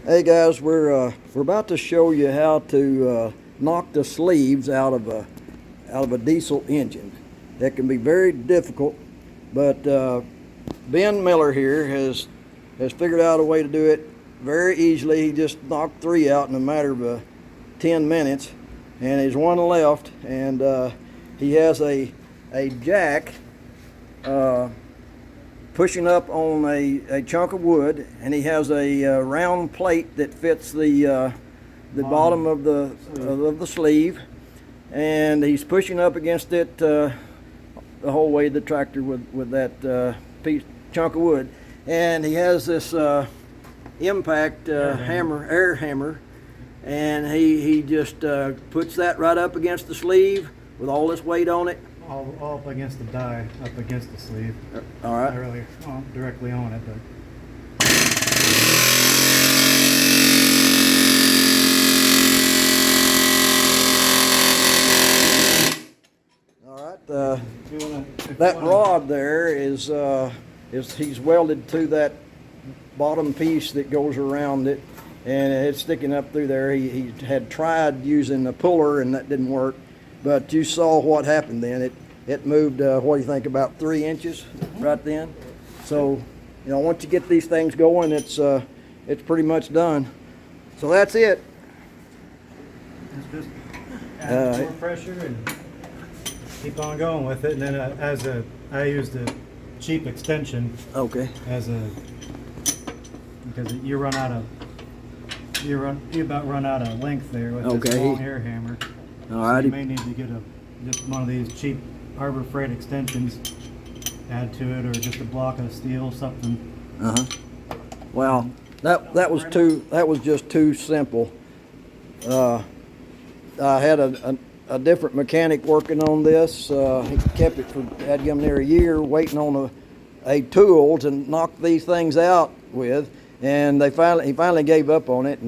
Hey guys, we're about to show you how to knock the sleeves out of a diesel engine. That can be very difficult, but Ben Miller here has figured out a way to do it very easily. He just knocked 3 out in a matter of 10 minutes, and there's one left, and he has a jack pushing up on a chunk of wood, and he has a round plate that fits the bottom of the sleeve, and he's pushing up against it the whole way the tractor with that chunk of wood. And he has this impact air hammer, and he just puts that right up against the sleeve with all this weight on it. All up against the die, up against the sleeve. All right. Not really directly on it, but. All right. That rod there is he's welded to that bottom piece that goes around it, and it's sticking up through there. He had tried using a puller, and that didn't work. But you saw what happened then. It moved, what do you think, about 3 inches right then? So, once you get these things going, it's pretty much done. So that's it. It's just add more pressure and keep on going with it. And then I used a cheap extension. Okay. Because you about run out of length there with this long air hammer. All right. So you may need to get just one of these cheap Harbor Freight extensions, add to it, or just a block of steel, something. Well, that was just too simple. I had a different mechanic working on this. He kept it for near a year, waiting on a tool to knock these things out with, and he finally gave up on it,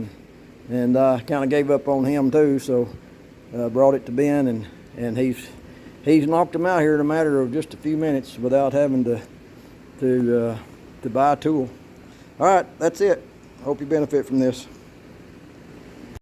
and I kind of gave up on him too. So brought it to Ben, and he's knocked them out here in a matter of just a few minutes without having to buy a tool. All right, that's it. Hope you benefit from this.